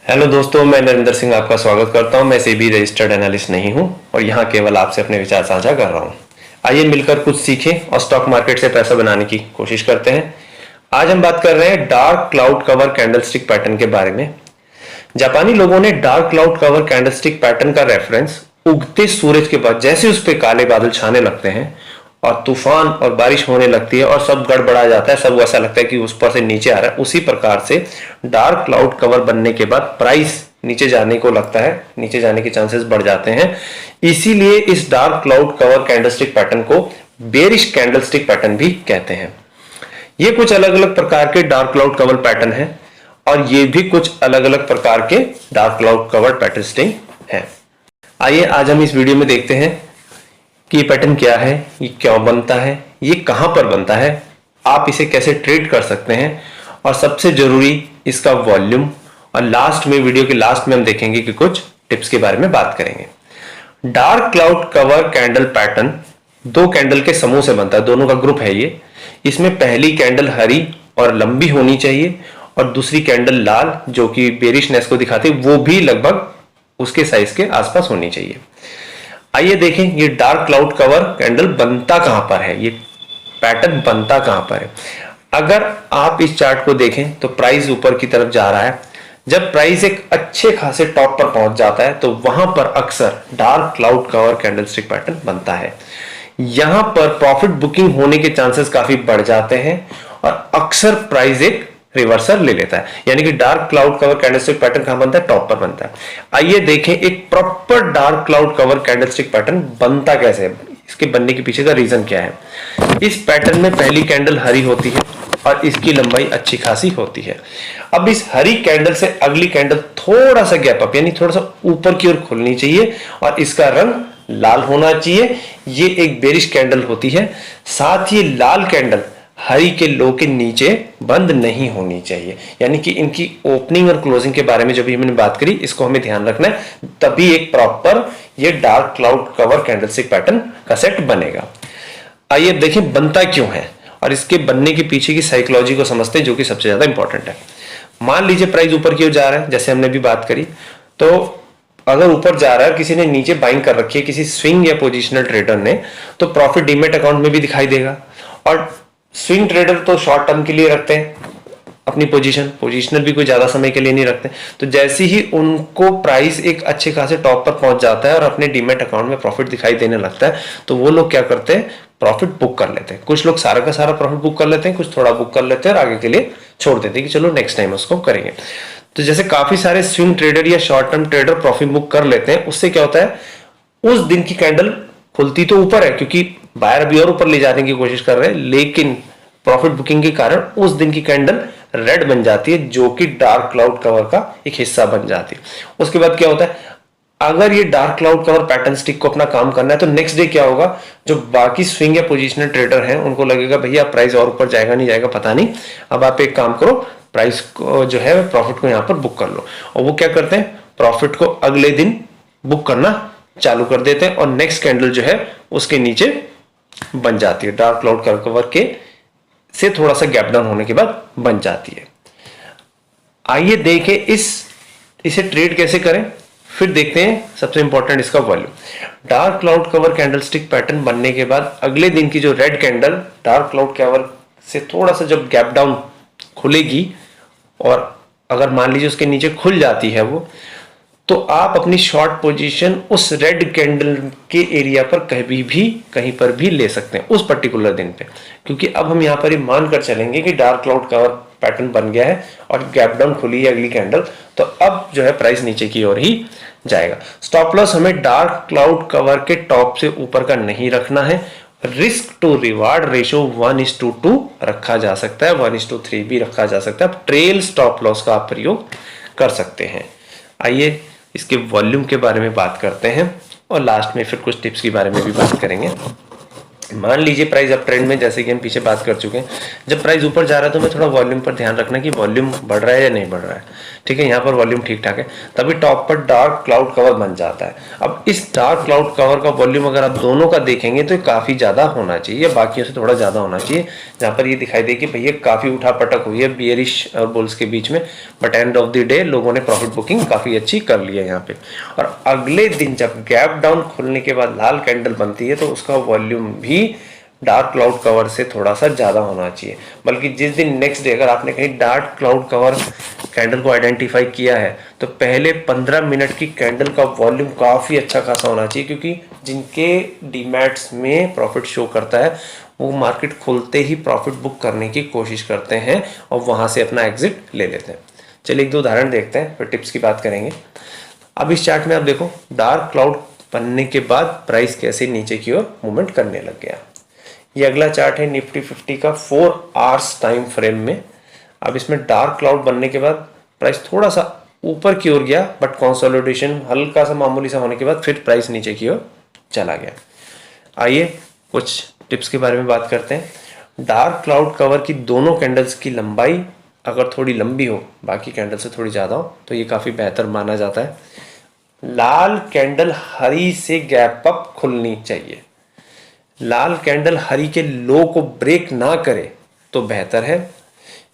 Hello दोस्तों, मैं नरेंद्र सिंह आपका स्वागत करता हूं। मैं सेबी रजिस्टर्ड एनालिस्ट नहीं हूं और यहां केवल आपसे अपने विचार साझा कर रहा हूं। आइए मिलकर कुछ सीखें और स्टॉक मार्केट से पैसा बनाने की कोशिश करते हैं। आज हम बात कर रहे हैं dark cloud cover candlestick pattern के बारे में। जापानी लोगों ने dark cloud cover candlestick pattern का रेफरेंस उगते सूरज के बाद जैसे उस पर काले बादल छाने लगते हैं और तूफान और बारिश होने लगती है और सब गड़बड़ा जाता है, सब ऐसा लगता है कि उस पर से नीचे आ रहा है, उसी प्रकार से डार्क क्लाउड कवर बनने के बाद प्राइस नीचे जाने को लगता है, नीचे जाने के चांसेस बढ़ जाते हैं। इसीलिए इस dark cloud cover candlestick pattern को बेरिश कैंडलस्टिक पैटर्न भी कहते हैं। ये कुछ अलग अलग प्रकार के डार्क क्लाउड कवर पैटर्न है और ये भी कुछ अलग अलग प्रकार के डार्क क्लाउड कवर पैटर्न है। आइए आज हम इस वीडियो में देखते हैं कि ये पैटर्न क्या है, ये क्यों बनता है, ये कहां पर बनता है, आप इसे कैसे ट्रेड कर सकते हैं और सबसे जरूरी इसका वॉल्यूम। और लास्ट में, वीडियो के लास्ट में हम देखेंगे कि कुछ टिप्स के बारे में बात करेंगे। Dark cloud cover candle pattern दो कैंडल के समूह से बनता है, दोनों का ग्रुप है ये। इसमें पहली कैंडल हरी और लंबी होनी चाहिए और दूसरी कैंडल लाल, जो कि बेरिशनेस को दिखाती है, वो भी लगभग उसके साइज के आसपास होनी चाहिए। आइए देखें ये डार्क क्लाउड कवर कैंडल बनता कहां पर है, ये पैटर्न बनता कहां पर है। अगर आप इस चार्ट को देखें तो प्राइस ऊपर की तरफ जा रहा है। जब प्राइस एक अच्छे खासे टॉप पर पहुंच जाता है तो वहां पर अक्सर dark cloud cover candlestick pattern बनता है। यहां पर प्रॉफिट बुकिंग होने के चांसेस काफी बढ़ जाते हैं और अक्सर प्राइस एक रिवर्सल ले लेता है। यानी कि dark cloud cover candlestick pattern कहां बनता है, टॉप पर बनता है। आइए देखें एक proper dark cloud cover candlestick pattern बनता कैसे है, इसके बनने के पीछे का रीजन क्या है। इस पैटर्न में पहली कैंडल हरी होती है और इसकी लंबाई अच्छी खासी होती है। अब इस हरी कैंडल से अगली कैंडल थोड़ा सा गैप अप, यानी थोड़ा सा ऊपर की ओर खुलनी चाहिए और इसका रंग लाल होना चाहिए। ये एक बेरिश कैंडल होती है। साथ ही लाल कैंडल हरी के लो के नीचे बंद नहीं होनी चाहिए। यानी कि इनकी ओपनिंग और क्लोजिंग के बारे में जो भी हमने बात करी, इसको हमें ध्यान रखना है, तभी एक प्रॉपर ये dark cloud cover candlestick pattern का सेट बनेगा। आइए देखें बनता क्यों है और इसके बनने के पीछे की साइकोलॉजी को समझते हैं, जो कि सबसे ज्यादा इंपॉर्टेंट है। मान लीजिए प्राइस ऊपर की ओर जा रहा है, जैसे हमने भी बात करी, तो अगर ऊपर जा रहा है, किसी ने नीचे बाइंग कर रखी है, किसी स्विंग या पोजिशनल ट्रेडर ने, तो प्रॉफिट डीमेट अकाउंट में भी दिखाई देगा। और स्विंग ट्रेडर तो शॉर्ट टर्म के लिए रखते हैं अपनी पोजीशनल भी कोई ज्यादा समय के लिए नहीं रखते। तो जैसे ही उनको प्राइस एक अच्छे खासे टॉप पर पहुंच जाता है और अपने डीमेट अकाउंट में प्रॉफिट दिखाई देने लगता है, तो वो लोग क्या करते हैं, प्रॉफिट बुक कर लेते हैं। कुछ लोग सारा का सारा प्रॉफिट बुक कर लेते हैं, कुछ थोड़ा बुक कर लेते हैं और आगे के लिए छोड़ देते हैं कि चलो नेक्स्ट टाइम उसको करेंगे। तो जैसे काफी सारे स्विंग ट्रेडर या short term trader profit book कर लेते हैं, उससे क्या होता है, उस दिन की कैंडल खुलती तो ऊपर है क्योंकि बायर अभी और ऊपर ले जाने की कोशिश कर रहे हैं, लेकिन प्रॉफिट बुकिंग के कारण उस दिन की कैंडल रेड बन जाती है, जो कि डार्क क्लाउड कवर का एक हिस्सा बन जाती है। उसके बाद क्या होता है, अगर ये dark cloud cover pattern stick को अपना काम करना है, तो नेक्स्ट डे क्या होगा, जो बाकी स्विंग या पोजिशनल ट्रेडर हैं उनको लगेगा भैया प्राइस और ऊपर जाएगा नहीं जाएगा पता नहीं, अब आप एक काम करो, प्राइस को जो है प्रॉफिट को यहां पर बुक कर लो। और वो क्या करते हैं, प्रॉफिट को अगले दिन बुक करना चालू कर देते हैं और नेक्स्ट कैंडल जो है उसके नीचे बन जाती है, डार्क क्लाउड कवर के से थोड़ा सा गैप डाउन होने के बाद बन जाती है। आइए देखें इसे ट्रेड कैसे करें, फिर देखते हैं सबसे इंपॉर्टेंट इसका volume. Dark cloud cover candlestick pattern बनने के बाद अगले दिन की जो red candle dark cloud cover से थोड़ा सा जब गैप डाउन खुलेगी और अगर मान लीजिए उसके नीचे खुल जाती है वो, तो आप अपनी शॉर्ट पोजीशन उस रेड कैंडल के एरिया पर कहीं पर भी ले सकते हैं उस पर्टिकुलर दिन पे, क्योंकि अब हम यहाँ पर ही मानकर चलेंगे कि डार्क क्लाउड कवर पैटर्न बन गया है और गैप डाउन खुली है अगली कैंडल, तो अब जो है प्राइस नीचे की ओर ही जाएगा। स्टॉप लॉस हमें डार्क क्लाउड कवर के टॉप से ऊपर का नहीं रखना है। रिस्क टू रिवार्ड रेशो 1:2 रखा जा सकता है, 1:3 भी रखा जा सकता है। ट्रेल स्टॉप लॉस का आप प्रयोग कर सकते हैं। आइए इसके वॉल्यूम के बारे में बात करते हैं और लास्ट में फिर कुछ टिप्स के बारे में भी बात करेंगे। मान लीजिए प्राइस अप ट्रेंड में, जैसे कि हम पीछे बात कर चुके हैं, जब प्राइस ऊपर जा रहा है तो मैं थोड़ा वॉल्यूम पर ध्यान रखना कि वॉल्यूम बढ़ रहा है या नहीं बढ़ रहा है। ठीक है, यहाँ पर वॉल्यूम ठीक ठाक है, तभी टॉप पर डार्क क्लाउड कवर बन जाता है। अब इस डार्क क्लाउड कवर का वॉल्यूम अगर आप दोनों का देखेंगे तो काफ़ी ज़्यादा होना चाहिए, या बाकियों से थोड़ा ज़्यादा होना चाहिए। जहाँ पर ये दिखाई दे कि भैया काफ़ी उठा पटक हुई है बियरिश और बुल्स के बीच में, but end of the day लोगों ने प्रॉफिट बुकिंग काफ़ी अच्छी कर ली है यहाँ पे। और अगले दिन जब गैप डाउन खुलने के बाद लाल कैंडल बनती है तो उसका वॉल्यूम भी डार्क क्लाउड कवर से थोड़ा सा ज़्यादा होना चाहिए। बल्कि जिस दिन नेक्स्ट डे अगर आपने कहीं डार्क क्लाउड कवर कैंडल को आइडेंटिफाई किया है तो पहले 15 मिनट की कैंडल का वॉल्यूम काफ़ी अच्छा खासा होना चाहिए, क्योंकि जिनके डीमैट्स में प्रॉफिट शो करता है वो मार्केट खुलते ही प्रॉफिट बुक करने की कोशिश करते हैं और वहाँ से अपना एग्जिट ले लेते हैं। चलिए एक दो उदाहरण देखते हैं, फिर टिप्स की बात करेंगे। अब इस चार्ट में आप देखो डार्क क्लाउड बनने के बाद प्राइस कैसे नीचे की ओर मूवमेंट करने लग गया। ये अगला चार्ट है निफ्टी 50 का 4 आवर्स टाइम फ्रेम में। अब इसमें डार्क क्लाउड बनने के बाद प्राइस थोड़ा सा ऊपर की ओर गया, बट कंसोलिडेशन हल्का सा मामूली सा होने के बाद फिर प्राइस नीचे की ओर चला गया। आइए कुछ टिप्स के बारे में बात करते हैं। डार्क क्लाउड कवर की दोनों कैंडल्स की लंबाई अगर थोड़ी लंबी हो, बाकी कैंडल से थोड़ी ज़्यादा हो, तो ये काफ़ी बेहतर माना जाता है। लाल कैंडल हरी से गैप अप खुलनी चाहिए। लाल कैंडल हरी के लो को ब्रेक ना करे तो बेहतर है।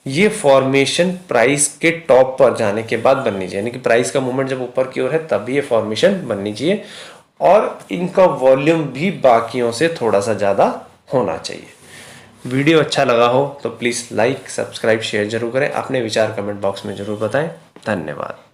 ये फॉर्मेशन प्राइस के टॉप पर जाने के बाद बननी चाहिए, यानी कि प्राइस का मूवमेंट जब ऊपर की ओर है तब ये फॉर्मेशन बननी चाहिए, और इनका वॉल्यूम भी बाकियों से थोड़ा सा ज़्यादा होना चाहिए। वीडियो अच्छा लगा हो तो प्लीज़ लाइक, सब्सक्राइब, शेयर जरूर करें। अपने विचार कमेंट बॉक्स में जरूर बताएं। धन्यवाद।